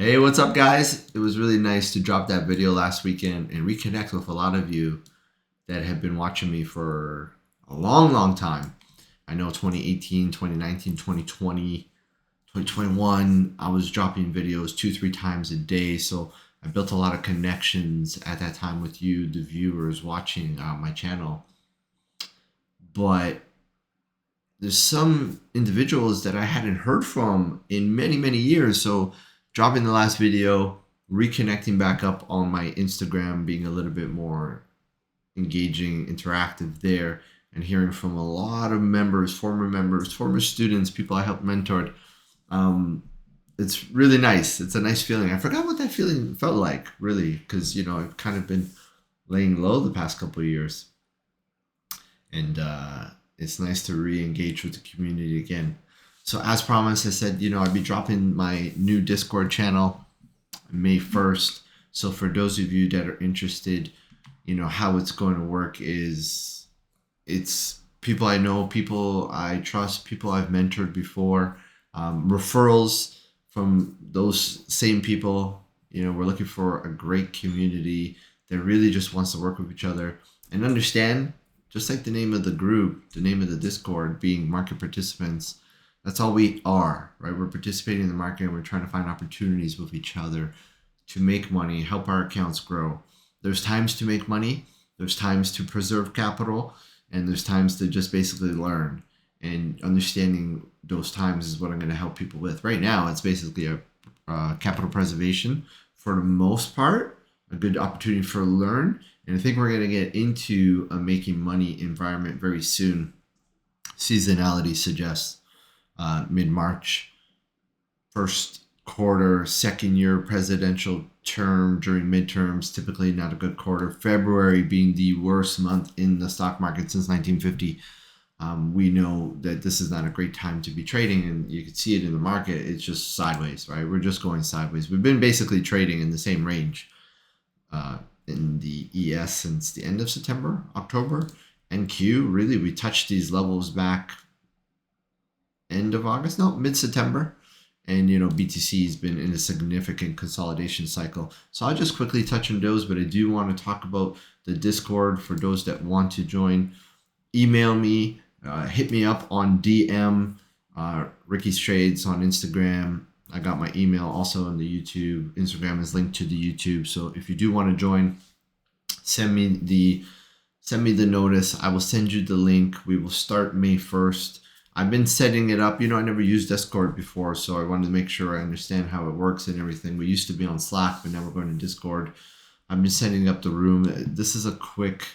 Hey, what's up, guys? It was really nice to drop that video last weekend and reconnect with a lot of you that have been watching me for a long, long time. I know 2018, 2019, 2020, 2021, I was dropping videos 2, 3 times a day. So I built a lot of connections at that time with you, the viewers watching my channel. But there's some individuals that I hadn't heard from in many, many years. So dropping the last video, reconnecting back up on my Instagram, being a little bit more engaging, interactive there, and hearing from a lot of members, former students, people I helped mentored. It's really nice. It's a nice feeling. I forgot what that feeling felt like, really, because I've kind of been laying low the past couple of years, and it's nice to re-engage with the community again. So as promised, I said, I'd be dropping my new Discord channel May 1st. So for those of you that are interested, how it's going to work is it's people I know, people I trust, people I've mentored before, referrals from those same people. We're looking for a great community that really just wants to work with each other and understand, just like the name of the group, the name of the Discord being market participants. That's all we are, right? We're participating in the market and we're trying to find opportunities with each other to make money, help our accounts grow. There's times to make money, there's times to preserve capital, and there's times to just basically learn. And understanding those times is what I'm going to help people with. Right now, it's basically a capital preservation for the most part, a good opportunity for learn. And I think we're going to get into a making money environment very soon. Seasonality suggests mid-March, first quarter, second year presidential term during midterms, typically not a good quarter. February being the worst month in the stock market since 1950. We know that this is not a great time to be trading, and you can see it in the market. It's just sideways, right? We're just going sideways. We've been basically trading in the same range in the ES since the end of September, October. NQ, really, we touched these levels back end of August, no, mid-September. And, BTC has been in a significant consolidation cycle. So I'll just quickly touch on those, but I do want to talk about the Discord for those that want to join. Email me, hit me up on DM, Ricky's Trades on Instagram. I got my email also on the YouTube. Instagram is linked to the YouTube. So if you do want to join, send me the notice. I will send you the link. We will start May 1st. I've been setting it up. I never used Discord before, so I wanted to make sure I understand how it works and everything. We used to be on Slack, but now we're going to Discord. I've been setting up the room. This is a quick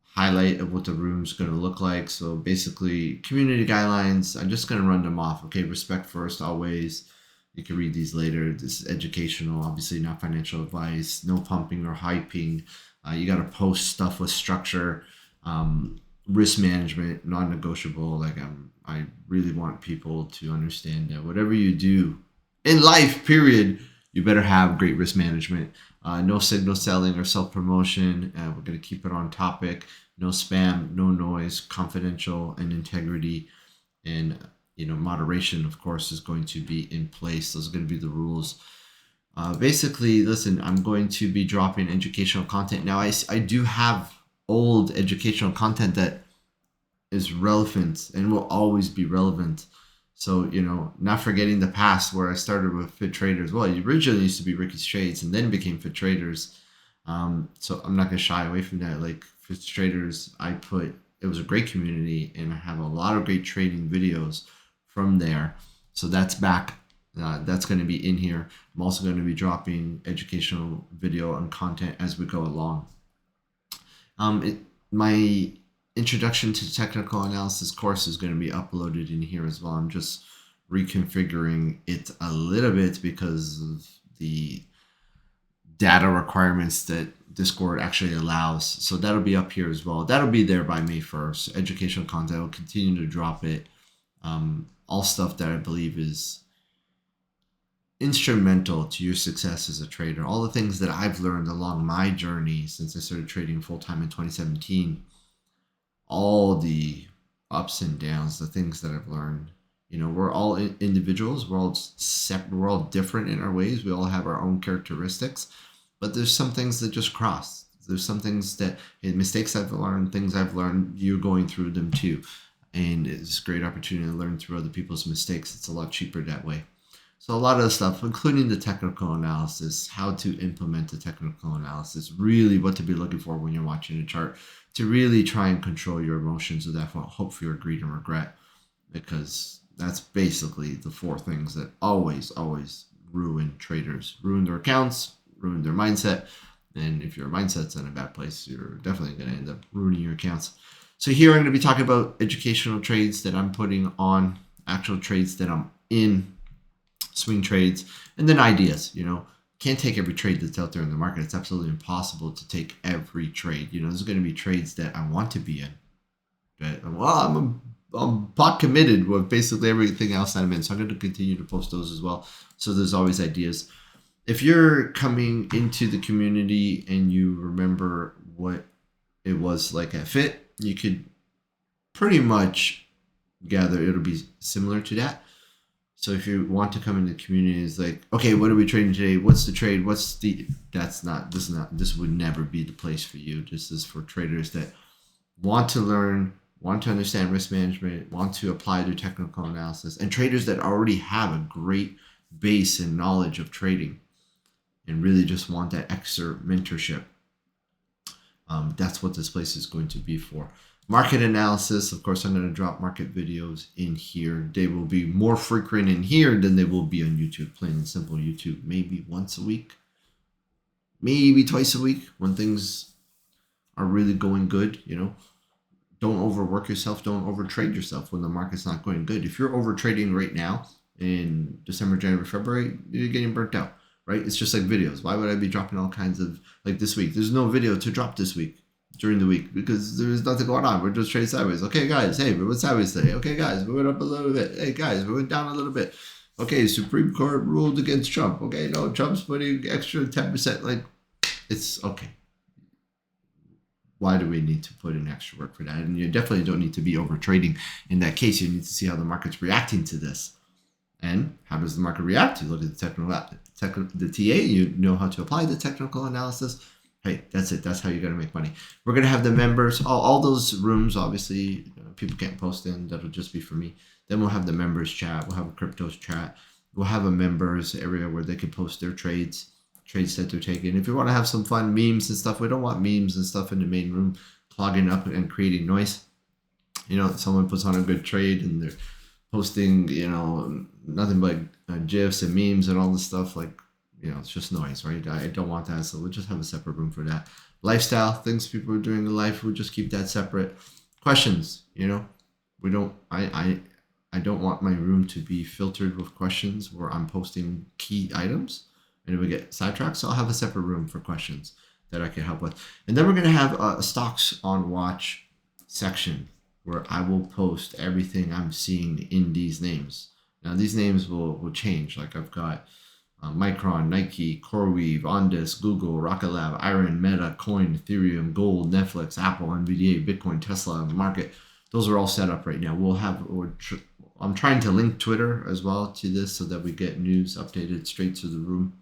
highlight of what the room's going to look like. So basically, community guidelines, I'm just going to run them off. Okay, respect first, always. You can read these later. This is educational, obviously not financial advice. No pumping or hyping. You got to post stuff with structure. Risk management, non-negotiable. I really want people to understand that whatever you do in life, period, you better have great risk management. No signal selling or self-promotion. We're going to keep it on topic. No spam, no noise, confidential, and integrity. And moderation, of course, is going to be in place. Those are going to be the rules. Basically, listen, I'm going to be dropping educational content. Now, I do have old educational content that is relevant and will always be relevant. So, not forgetting the past where I started with Fit Traders. Well, it originally used to be Ricky's Trades and then became Fit Traders. So I'm not going to shy away from that. Like Fit Traders, it was a great community and I have a lot of great trading videos from there. So that's back. That's going to be in here. I'm also going to be dropping educational video and content as we go along. My introduction to technical analysis course is going to be uploaded in here as well. I'm just reconfiguring it a little bit because of the data requirements that Discord actually allows. So that'll be up here as well. That'll be there by May 1st. Educational content, I'll continue to drop it. All stuff that I believe is instrumental to your success as a trader. All the things that I've learned along my journey since I started trading full-time in 2017. All the ups and downs, the things that I've learned You know, we're all individuals. We're all separate. We're all different in our ways. We all have our own characteristics, but there's some things that just cross. There's some things that mistakes I've learned, things I've learned. You're going through them too, and it's a great opportunity to learn through other people's mistakes. It's a lot cheaper that way. So a lot of the stuff, including the technical analysis, how to implement the technical analysis, really what to be looking for when you're watching a chart, to really try and control your emotions without hope, fear, greed, and regret, because that's basically the four things that always ruin traders, ruin their accounts, ruin their mindset. And if your mindset's in a bad place, you're definitely going to end up ruining your accounts. So here I'm going to be talking about educational trades that I'm putting on, actual trades that I'm in, swing trades, and then ideas. You know, can't take every trade that's out there in the market. It's absolutely impossible to take every trade. You know, there's going to be trades that I want to be in. But, well, I'm pot committed with basically everything else that I'm in. So I'm going to continue to post those as well. So there's always ideas. If you're coming into the community and you remember what it was like at FIT, you could pretty much gather it'll be similar to that. So if you want to come into the community, it's like, okay, what are we trading today? What's the trade? This would never be the place for you. This is for traders that want to learn, want to understand risk management, want to apply their technical analysis, and traders that already have a great base and knowledge of trading and really just want that extra mentorship. That's what this place is going to be for. Market analysis, of course, I'm going to drop market videos in here. They will be more frequent in here than they will be on YouTube, plain and simple YouTube. Maybe once a week, maybe twice a week when things are really going good. You know, don't overwork yourself, don't overtrade yourself when the market's not going good. If you're overtrading right now in December, January, February, you're getting burnt out, right? It's just like videos. Why would I be dropping all kinds of, like this week? There's no video to drop this week during the week because there's nothing going on. We're just trading sideways. Okay, guys, hey, we went sideways today. Okay, guys, we went up a little bit. Hey, guys, we went down a little bit. Okay, Supreme Court ruled against Trump. Okay, no, Trump's putting extra 10%. Like, it's okay. Why do we need to put in extra work for that? And you definitely don't need to be over trading. In that case, you need to see how the market's reacting to this. And how does the market react? You look at the TA, you know how to apply the technical analysis. Hey, that's it. That's how you're going to make money. We're going to have the members, all those rooms, obviously, people can't post in. That'll just be for me. Then we'll have the members chat. We'll have a cryptos chat. We'll have a members area where they can post their trades that they're taking. If you want to have some fun memes and stuff, we don't want memes and stuff in the main room clogging up and creating noise. You know, someone puts on a good trade and they're posting, you know, nothing but GIFs and memes and all this stuff. Like, you know, it's just noise, right? I don't want that. So we'll just have a separate room for that. Lifestyle, things people are doing in life, we'll just keep that separate. Questions, you know, I don't want my room to be filtered with questions where I'm posting key items and if we get sidetracked. So I'll have a separate room for questions that I can help with. And then we're going to have a stocks on watch section where I will post everything I'm seeing in these names. Now these names will change. Like I've got Micron, Nike, CoreWeave, Ondas, Google, Rocket Lab, Iron, Meta, Coin, Ethereum, Gold, Netflix, Apple, NVIDIA, Bitcoin, Tesla, Market. Those are all set up right now. I'm trying to link Twitter as well to this so that we get news updated straight to the room,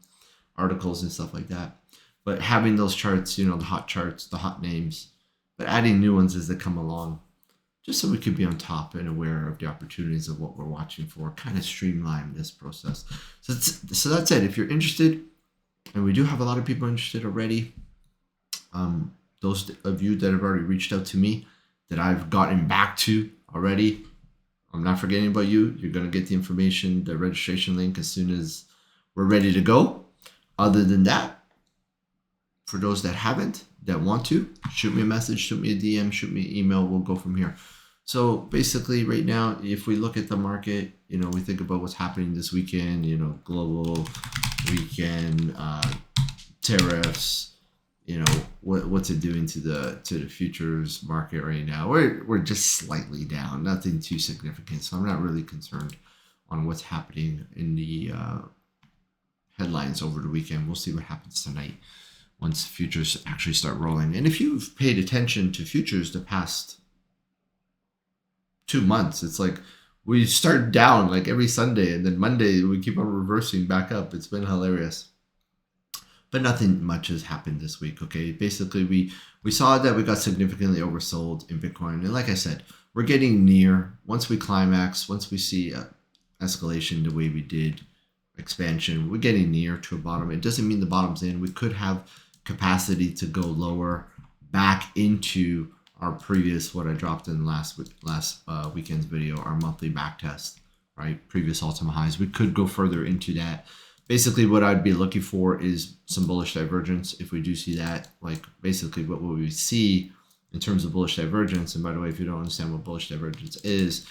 articles and stuff like that. But having those charts, you know, the hot charts, the hot names, but adding new ones as they come along, just so we could be on top and aware of the opportunities of what we're watching for, kind of streamline this process. So that's it. If you're interested, and we do have a lot of people interested already, those of you that have already reached out to me, that I've gotten back to already, I'm not forgetting about you. You're going to get the information, the registration link as soon as we're ready to go. Other than that, for those that haven't, that want to, shoot me a message, shoot me a DM, shoot me an email. We'll go from here. So basically right now, if we look at the market, you know, we think about what's happening this weekend, you know, global weekend, tariffs, you know, what's it doing to the futures market right now? We're just slightly down, nothing too significant. So I'm not really concerned on what's happening in the headlines over the weekend. We'll see what happens tonight once futures actually start rolling. And if you've paid attention to futures the past 2 months, it's like we start down like every Sunday, and then Monday we keep on reversing back up. It's been hilarious. But nothing much has happened this week. Okay, basically we saw that we got significantly oversold in Bitcoin, and like I said, we're getting near. Once we climax, once we see escalation the way we did expansion, we're getting near to a bottom. It doesn't mean the bottom's in. We could have capacity to go lower back into our previous, what I dropped in last weekend's video, our monthly back test, right? Previous all-time highs. We could go further into that. Basically, what I'd be looking for is some bullish divergence. If we do see that, like basically what we see in terms of bullish divergence, and by the way, if you don't understand what bullish divergence is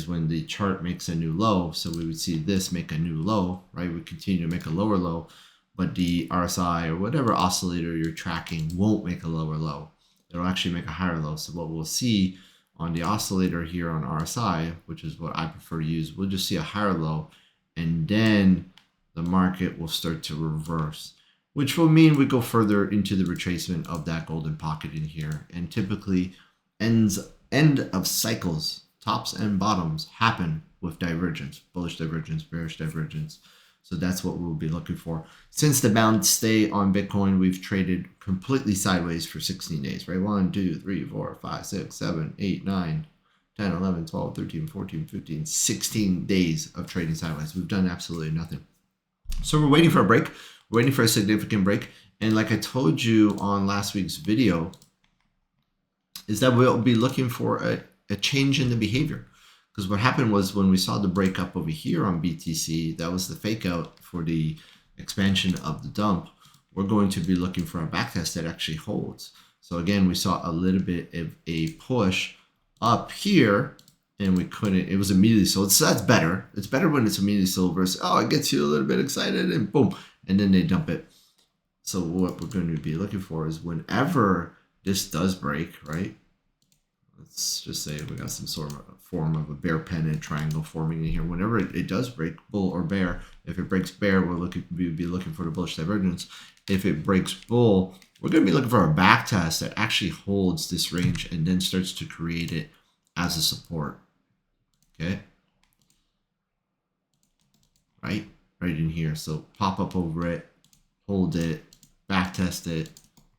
when the chart makes a new low. So we would see this make a new low, right? We continue to make a lower low, but the RSI or whatever oscillator you're tracking won't make a lower low. It'll actually make a higher low. So what we'll see on the oscillator here on RSI, which is what I prefer to use, we'll just see a higher low, and then the market will start to reverse, which will mean we go further into the retracement of that golden pocket in here. And typically end of cycles, tops and bottoms, happen with divergence, bullish divergence, bearish divergence. So that's what we'll be looking for. Since the bound stay on Bitcoin, we've traded completely sideways for 16 days, right? 1, 2, 3, 4, 5, 6, 7, 8, 9, 10, 11, 12, 13, 14, 15, 16 days of trading sideways. We've done absolutely nothing. So we're waiting for a break. We're waiting for a significant break. And like I told you on last week's video, is that we'll be looking for a change in the behavior. Because what happened was when we saw the break up over here on BTC, that was the fake out for the expansion of the dump. We're going to be looking for a backtest that actually holds. So again, we saw a little bit of a push up here, and we couldn't. It was immediately sold. So that's better. It's better when it's immediately sold versus, oh, it gets you a little bit excited and boom, and then they dump it. So what we're going to be looking for is whenever this does break, right? Let's just say we got some sort of a form of a bear pennant triangle forming in here. Whenever it does break bull or bear, if it breaks bear, we'll be looking for the bullish divergence. If it breaks bull, we're going to be looking for a back test that actually holds this range and then starts to create it as a support. Okay. Right in here. So pop up over it, hold it, back test it,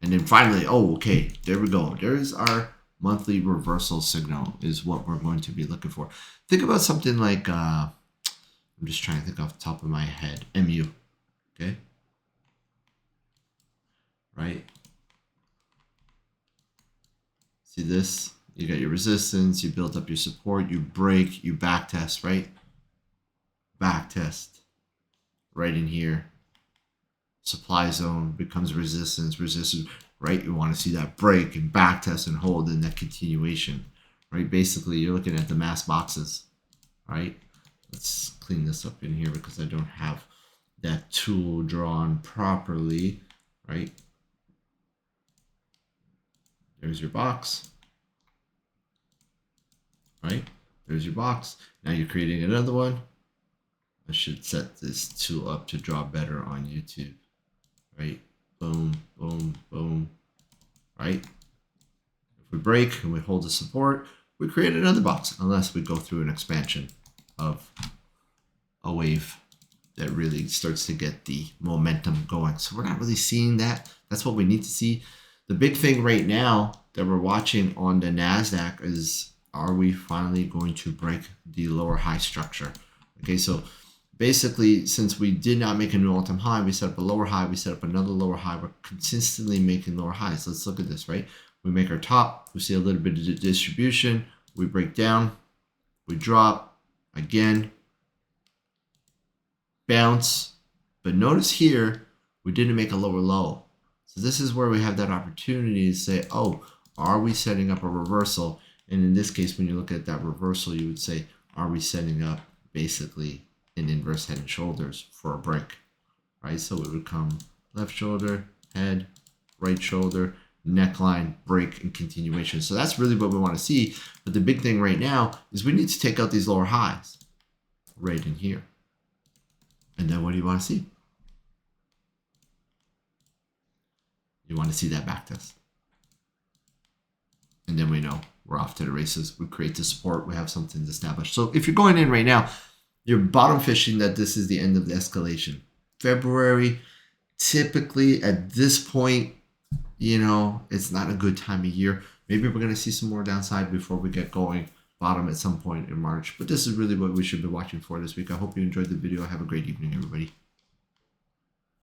and then finally, oh, okay, there we go. There's our monthly reversal signal is what we're going to be looking for. Think about something like, I'm just trying to think off the top of my head, MU, okay? Right? See this? You got your resistance, you build up your support, you break, you back test, right? Back test, right in here. Supply zone becomes resistance, right? You want to see that break and back test and hold in that continuation, right? Basically, you're looking at the mass boxes, right? Let's clean this up in here because I don't have that tool drawn properly, right? There's your box, right? There's your box. Now you're creating another one. I should set this tool up to draw better on YouTube, right? Boom, boom, boom, right? If we break and we hold the support, we create another box, unless we go through an expansion of a wave that really starts to get the momentum going. So we're not really seeing that. That's what we need to see. The big thing right now that we're watching on the NASDAQ is, are we finally going to break the lower high structure? Okay, so basically, since we did not make a new all-time high, we set up a lower high, we set up another lower high. We're consistently making lower highs. Let's look at this, right? We make our top, we see a little bit of distribution, we break down, we drop, again, bounce. But notice here, we didn't make a lower low. So this is where we have that opportunity to say, oh, are we setting up a reversal? And in this case, when you look at that reversal, you would say, are we setting up basically an inverse head and shoulders for a break, right? So it would come left shoulder, head, right shoulder, neckline, break, and continuation. So that's really what we want to see. But the big thing right now is we need to take out these lower highs right in here. And then what do you want to see? You want to see that back test. And then we know we're off to the races. We create the support. We have something established. So if you're going in right now, you're bottom fishing that this is the end of the escalation. February, typically at this point, it's not a good time of year. Maybe we're going to see some more downside before we get going bottom at some point in March. But this is really what we should be watching for this week. I hope you enjoyed the video. Have a great evening, everybody.